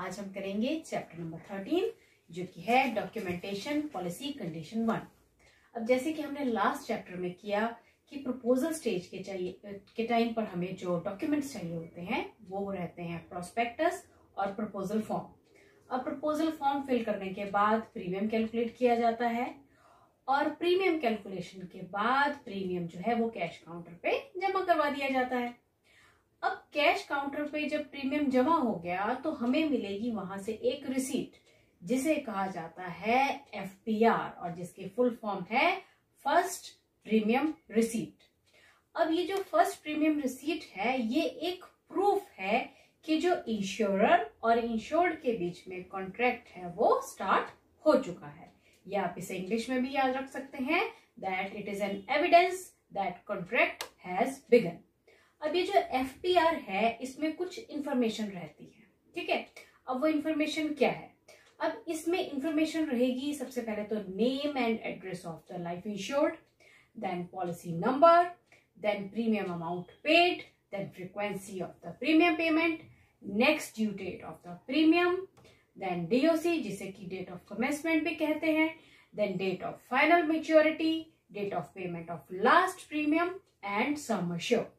आज हम करेंगे चैप्टर नंबर 13 जो कि है डॉक्यूमेंटेशन पॉलिसी कंडीशन 1। अब जैसे कि हमने लास्ट चैप्टर में किया कि प्रपोजल स्टेज के टाइम पर हमें जो डॉक्यूमेंट्स चाहिए होते हैं वो रहते हैं प्रोस्पेक्टस और प्रपोजल फॉर्म। अब प्रपोजल फॉर्म फिल करने के बाद प्रीमियम कैलकुलेट किया जाता है और प्रीमियम कैलकुलेशन के बाद प्रीमियम जो है वो कैश काउंटर पे जमा करवा दिया जाता है। अब कैश काउंटर पे जब प्रीमियम जमा हो गया तो हमें मिलेगी वहां से एक रिसीट जिसे कहा जाता है FPR और जिसकी फुल फॉर्म है फर्स्ट प्रीमियम रिसीट। अब ये जो फर्स्ट प्रीमियम रिसीट है ये एक प्रूफ है कि जो इंश्योरर और इंश्योर्ड के बीच में कॉन्ट्रैक्ट है वो स्टार्ट हो चुका है, या आप इसे इंग्लिश में भी याद रख सकते हैं that it is an evidence that contract has begin. अब ये जो FPR है इसमें कुछ इंफॉर्मेशन रहती है, ठीक है। अब वो इंफॉर्मेशन क्या है? अब इसमें इंफॉर्मेशन रहेगी सबसे पहले तो name and address of the life insured, then policy number, then premium amount paid, then frequency of the premium payment, next due date of the premium, then DOC जिसे कि डेट ऑफ कमेंसमेंट भी कहते हैं, then date of final maturity, date of payment of last premium and sum assured.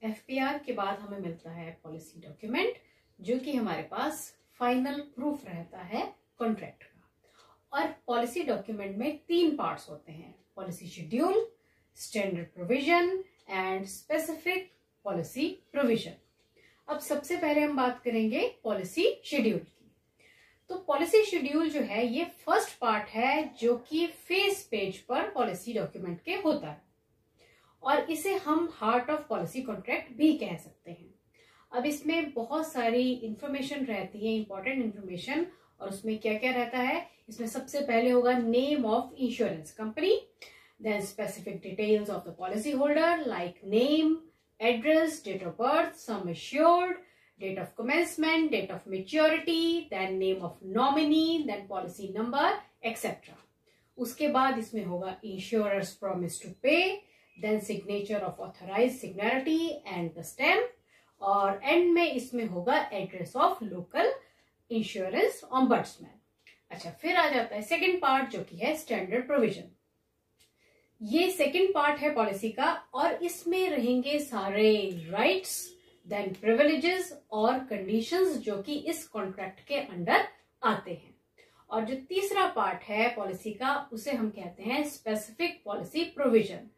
FPR के बाद हमें मिलता है पॉलिसी डॉक्यूमेंट जो कि हमारे पास फाइनल प्रूफ रहता है कॉन्ट्रैक्ट का। और पॉलिसी डॉक्यूमेंट में 3 पार्ट्स होते हैं, policy schedule, standard provision and specific policy provision. अब सबसे पहले हम बात करेंगे पॉलिसी शेड्यूल की। तो पॉलिसी शेड्यूल जो है ये फर्स्ट पार्ट है जो कि फेस पेज पर पॉलिसी डॉक्यूमेंट के होता है और इसे हम हार्ट ऑफ पॉलिसी कॉन्ट्रैक्ट भी कह सकते हैं। अब इसमें बहुत सारी इंफॉर्मेशन रहती है, इंपॉर्टेंट इंफॉर्मेशन, और उसमें क्या क्या रहता है? इसमें सबसे पहले होगा name of insurance company, then specific details of the policy holder like name, address, date of birth, sum assured, date of commencement, date of maturity, then name of nominee, then policy number etcetera. उसके बाद इसमें होगा insurer's promise to pay, then signature of authorised signatory and the stamp, और end में इसमें होगा address of local insurance ombudsman. अच्छा, फिर आ जाता है सेकंड पार्ट जो कि है स्टैंडर्ड प्रोविजन। ये सेकंड पार्ट है पॉलिसी का और इसमें रहेंगे सारे राइट्स, देन प्रिविलेजेस और कंडीशंस जो कि इस कॉन्ट्रैक्ट के अंडर आते हैं। और जो तीसरा पार्ट है पॉलिसी का उसे हम कहते हैं specific policy provision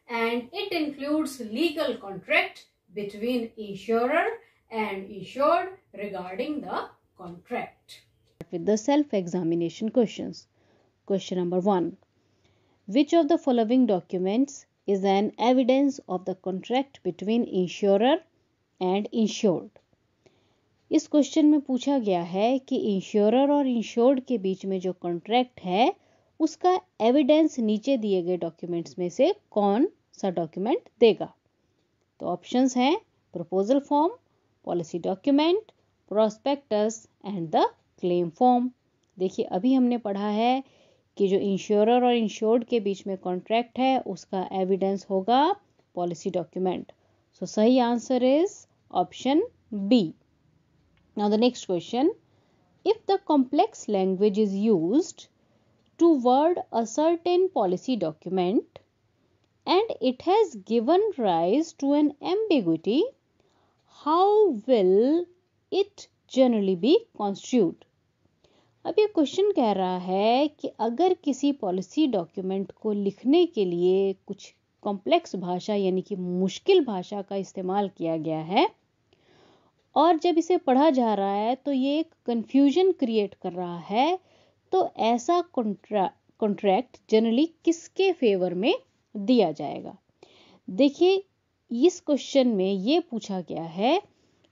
and it includes legal contract between insurer and insured regarding the contract. With the self-examination questions. Question number 1. Which of the following documents is an evidence of the contract between insurer and insured? इस question में पूछा गया है कि insurer और insured के बीच में जो कॉन्ट्रैक्ट है उसका एविडेंस नीचे दिए गए डॉक्यूमेंट्स में से कौन सा डॉक्यूमेंट देगा। तो ऑप्शंस हैं proposal form, policy document, prospectus and the claim form. देखिए अभी हमने पढ़ा है कि जो इंश्योरर और इंश्योर्ड के बीच में कॉन्ट्रैक्ट है उसका एविडेंस होगा पॉलिसी डॉक्यूमेंट। सो सही answer is option B. Now the next question, if the complex language is used to word a certain policy document and it has given rise to an ambiguity, how will it generally be construed? अब ये question कह रहा है कि अगर किसी policy document को लिखने के लिए कुछ कॉम्प्लेक्स भाषा यानी कि मुश्किल भाषा का इस्तेमाल किया गया है और जब इसे पढ़ा जा रहा है तो ये एक कंफ्यूजन क्रिएट कर रहा है, तो ऐसा कॉन्ट्रैक्ट जनरली किसके फेवर में दिया जाएगा? देखिए इस क्वेश्चन में ये पूछा गया है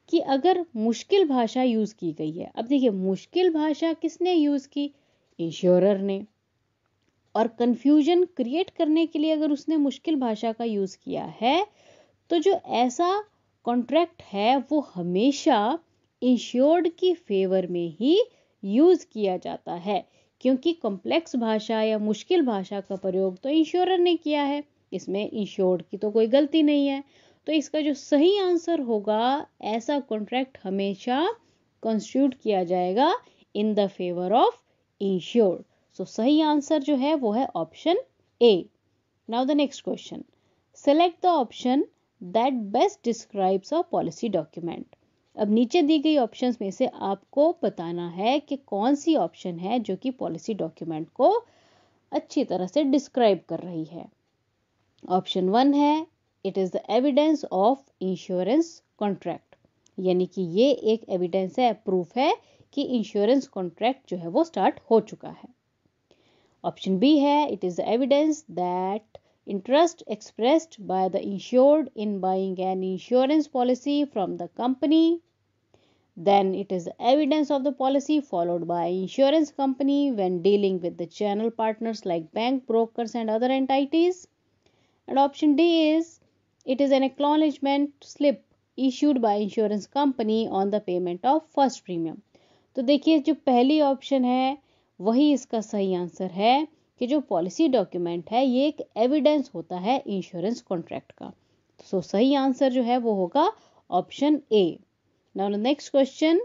कि अगर मुश्किल भाषा यूज की गई है। अब देखिए मुश्किल भाषा किसने यूज की? इंश्योरर ने। और कंफ्यूजन क्रिएट करने के लिए अगर उसने मुश्किल भाषा का यूज किया है तो जो ऐसा कॉन्ट्रैक्ट है वो हमेशा इंश्योर्ड की फेवर में ही यूज किया जाता है, क्योंकि कॉम्प्लेक्स भाषा या मुश्किल भाषा का प्रयोग तो इंश्योरर ने किया है, इसमें इंश्योर्ड की तो कोई गलती नहीं है। तो इसका जो सही आंसर होगा, ऐसा कॉन्ट्रैक्ट हमेशा कंस्टिट्यूट किया जाएगा in the favour of insured. So सही आंसर जो है वो है option A. Now the next question, select the option that best describes a policy document. अब नीचे दी गई ऑप्शंस में से आपको बताना है कि कौन सी ऑप्शन है जो कि पॉलिसी डॉक्यूमेंट को अच्छी तरह से डिस्क्राइब कर रही है। ऑप्शन 1 है it is the evidence of insurance contract, यानी कि ये एक एविडेंस है, प्रूफ है कि इंश्योरेंस कॉन्ट्रैक्ट जो है वो स्टार्ट हो चुका है। ऑप्शन बी है it is the evidence that interest expressed by the insured in buying an insurance policy from the company. Then it is the evidence of the policy followed by insurance company when dealing with the channel partners like bank, brokers and other entities. And option D is it is an acknowledgement slip issued by insurance company on the payment of first premium. तो देखिए जो पहली option है वही इसका सही answer है कि जो पॉलिसी डॉक्यूमेंट है ये एक एविडेंस होता है इंश्योरेंस कॉन्ट्रैक्ट का। सो सही आंसर जो है वो होगा option A. Now the next question,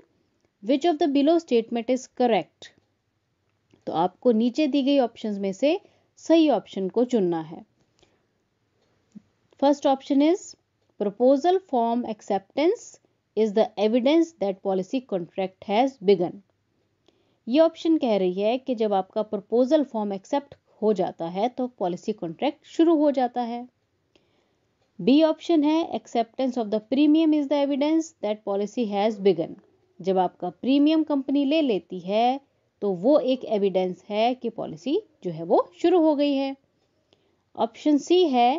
which of the below statement is correct. तो आपको नीचे दी गई ऑप्शंस में से सही ऑप्शन को चुनना है। First option is proposal form acceptance is the evidence that policy contract has begin. ये ऑप्शन कह रही है कि जब आपका प्रपोजल फॉर्म एक्सेप्ट हो जाता है तो पॉलिसी कॉन्ट्रैक्ट शुरू हो जाता है। बी ऑप्शन है acceptance of the premium is the evidence that policy has begin. जब आपका प्रीमियम कंपनी ले लेती है तो वो एक एविडेंस है कि पॉलिसी जो है वो शुरू हो गई है। ऑप्शन सी है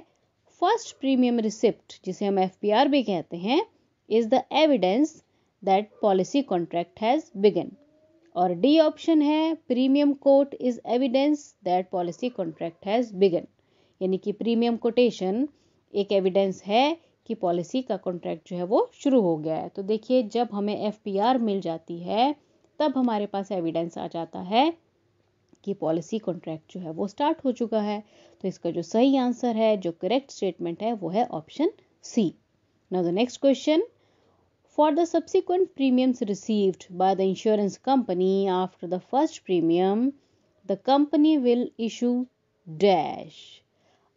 फर्स्ट प्रीमियम रिसिप्ट, जिसे हम FPR भी कहते हैं, is the evidence that policy contract has begun. और डी ऑप्शन है premium quote is evidence that policy contract has begun, यानी कि प्रीमियम कोटेशन एक एविडेंस है कि पॉलिसी का कॉन्ट्रैक्ट जो है वो शुरू हो गया है। तो देखिए जब हमें FPR मिल जाती है तब हमारे पास एविडेंस आ जाता है कि पॉलिसी कॉन्ट्रैक्ट जो है वो स्टार्ट हो चुका है। तो इसका जो सही आंसर है, जो करेक्ट स्टेटमेंट है, वो है option C. Now the next question, for the subsequent premiums received by the insurance company after the first premium, the company will issue dash.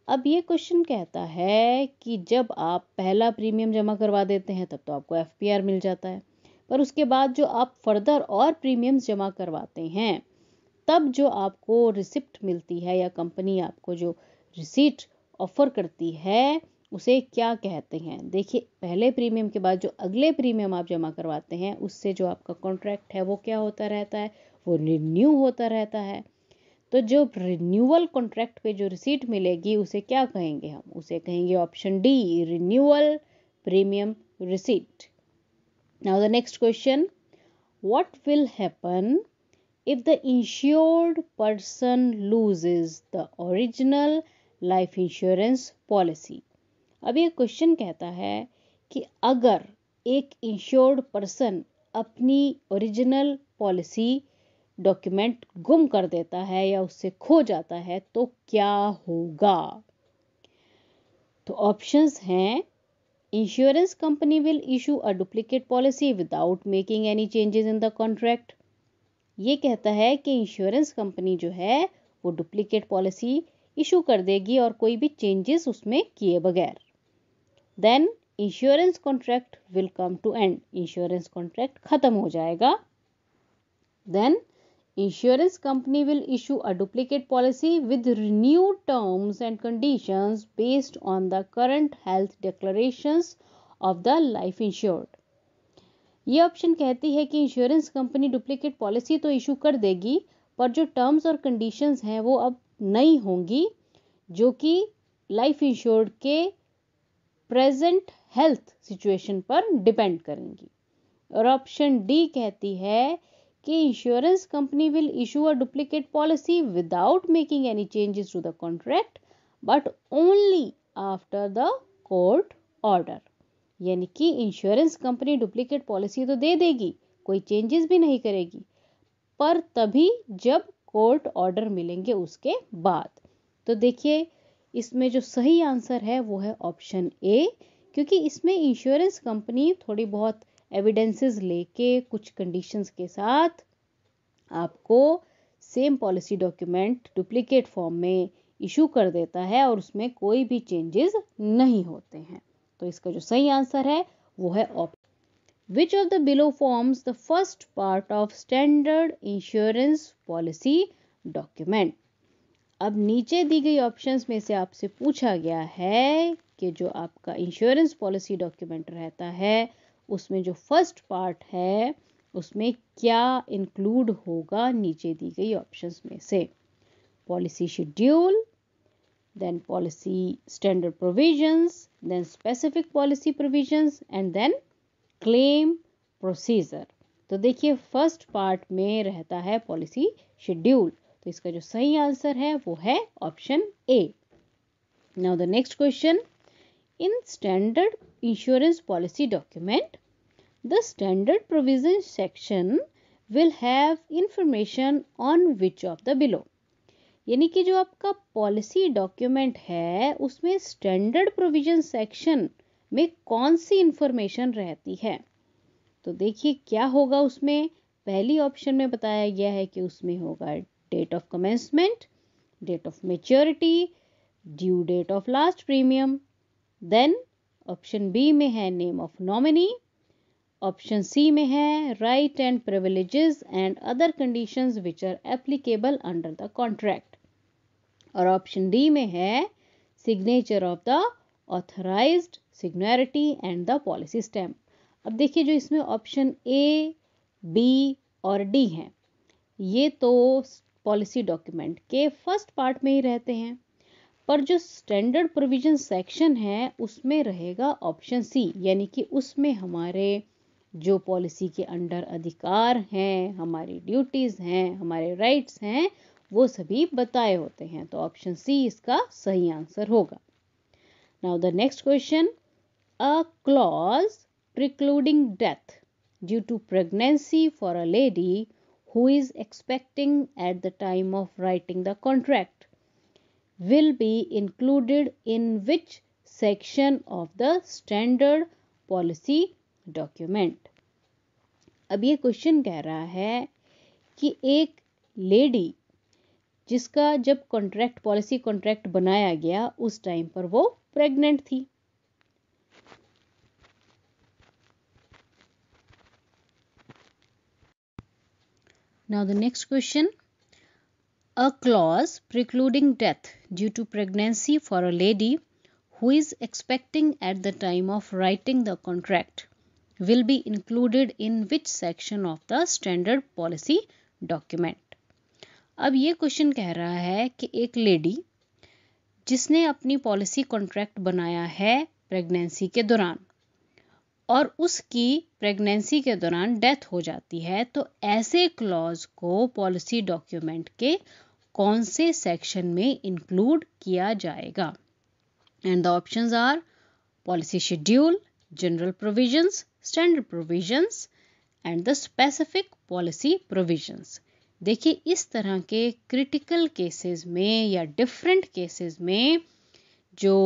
अब ये क्वेश्चन कहता है कि जब आप पहला प्रीमियम जमा करवा देते हैं तब तो आपको FPR मिल जाता है, पर उसके बाद जो आप फर्दर और प्रीमियम्स जमा करवाते हैं तब जो आपको रिसिप्ट मिलती है या कंपनी आपको जो रिसीट ऑफर करती है उसे क्या कहते हैं। देखिए पहले प्रीमियम के बाद जो अगले प्रीमियम आप जमा करवाते हैं उससे जो आपका कॉन्ट्रैक्ट है वो क्या होता रहता है, वो रिन्यू होता रहता है। तो जो रिन्यूअल कॉन्ट्रैक्ट पे जो रिसीट मिलेगी उसे क्या कहेंगे, हम उसे कहेंगे option D, renewal premium receipt. Now the next question, what will happen if the insured person loses the original life insurance policy। अब ये क्वेश्चन कहता है कि अगर एक इंश्योर्ड पर्सन अपनी ओरिजिनल पॉलिसी डॉक्यूमेंट गुम कर देता है या उससे खो जाता है तो क्या होगा। तो ऑप्शंस हैं, insurance company will issue a duplicate policy without making any changes in the contract. ये कहता है कि इंश्योरेंस कंपनी जो है वो डुप्लीकेट पॉलिसी इशू कर देगी और कोई भी चेंजेस उसमें किए बगैर। Then insurance contract will come to end, insurance contract खत्म हो जाएगा। Then insurance company will issue a duplicate policy with renewed terms and conditions based on the current health declarations of the life insured. ये option कहती है कि insurance company duplicate policy तो issue कर देगी पर जो टर्म्स और कंडीशंस हैं वो अब नई होंगी जो कि लाइफ इंश्योर्ड के प्रेजेंट हेल्थ सिचुएशन पर डिपेंड करेंगी। और ऑप्शन डी कहती है कि insurance company will issue a duplicate policy without making any changes to the contract but only after the court order, यानी कि इंश्योरेंस कंपनी डुप्लीकेट पॉलिसी तो दे देगी, कोई चेंजेस भी नहीं करेगी, पर तभी जब कोर्ट ऑर्डर मिलेंगे उसके बाद। तो देखिए इसमें जो सही आंसर है वो है ऑप्शन ए, क्योंकि इसमें इंश्योरेंस कंपनी थोड़ी बहुत एविडेंसेस लेके कुछ कंडीशंस के साथ आपको same policy document duplicate form में इशू कर देता है और उसमें कोई भी चेंजेस नहीं होते हैं। तो इसका जो सही आंसर है वो है option. Which of the below forms the first part of standard insurance policy document? अब नीचे दी गई ऑप्शंस में से आपसे पूछा गया है कि जो आपका इंश्योरेंस पॉलिसी डॉक्यूमेंट रहता है उसमें जो फर्स्ट पार्ट है उसमें क्या इंक्लूड होगा नीचे दी गई ऑप्शंस में से। Policy schedule, then policy standard provisions, then specific policy provisions and then claim procedure. तो देखिए फर्स्ट पार्ट में रहता है पॉलिसी शेड्यूल, तो इसका जो सही आंसर है वो है option A. Now the next question, in standard insurance policy document the standard provision section will have information on which of the below. यानी कि जो आपका पॉलिसी डॉक्यूमेंट है उसमें स्टैंडर्ड प्रोविजन सेक्शन में कौन सी इंफॉर्मेशन रहती है। तो देखिए क्या होगा उसमें। पहली ऑप्शन में बताया गया है कि उसमें होगा date of commencement, date of maturity, due date of last premium. Then option B में है name of nominee, option C में है right and privileges and other conditions which are applicable under the contract, और option D में है signature of the authorised signatory and the policy stamp. अब देखिए जो इसमें ऑप्शन ए, बी और डी हैं ये तो पॉलिसी डॉक्यूमेंट के फर्स्ट पार्ट में ही रहते हैं, पर जो स्टैंडर्ड प्रोविजन सेक्शन है उसमें रहेगा ऑप्शन सी, यानी कि उसमें हमारे जो पॉलिसी के अंडर अधिकार हैं, हमारी ड्यूटीज हैं, हमारे राइट्स हैं, वो सभी बताए होते हैं। तो ऑप्शन सी इसका सही आंसर होगा। Now the next question, a clause precluding death due to pregnancy for a lady who is expecting at the time of writing the contract will be included in which section of the standard policy document? अब ये question कह रहा है कि एक lady जिसका जब contract policy contract बनाया गया उस टाइम पर वो प्रेग्नेंट थी। Now the next question, a clause precluding death due to pregnancy for a lady who is expecting at the time of writing the contract will be included in which section of the standard policy document? अब ये question कह रहा है कि एक lady जिसने अपनी policy contract बनाया है प्रेगनेंसी के दौरान और उसकी प्रेगनेंसी के दौरान डेथ हो जाती है, तो ऐसे क्लॉज को पॉलिसी डॉक्यूमेंट के कौन से सेक्शन में इंक्लूड किया जाएगा? And the options are policy schedule, general provisions, standard provisions and the specific policy provisions. देखिए इस तरह के क्रिटिकल केसेस में या डिफरेंट केसेस में जो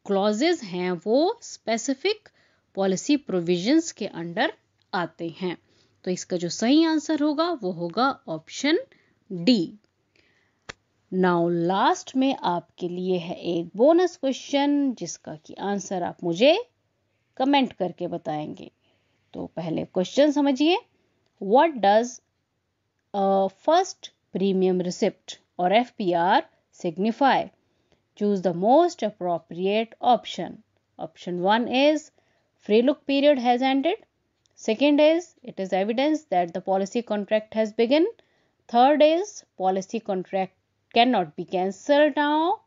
क्लॉजेस हैं वो स्पेसिफिक पॉलिसी प्रोविजंस के अंडर आते हैं। तो इसका जो सही आंसर होगा वो होगा ऑप्शन डी। नाउ लास्ट में आपके लिए है एक बोनस क्वेश्चन जिसका कि आंसर आप मुझे कमेंट करके बताएंगे। तो पहले क्वेश्चन समझिए, what does first premium receipt और FPR signify? Choose the most appropriate option. Option 1 is free look period has ended. Second is it is evidence that the policy contract has begun. Third is policy contract cannot be cancelled now.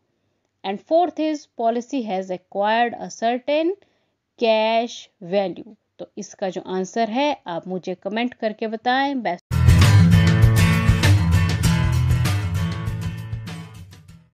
And fourth is policy has acquired a certain cash value. तो इसका जो answer है आप मुझे comment करके बताएं।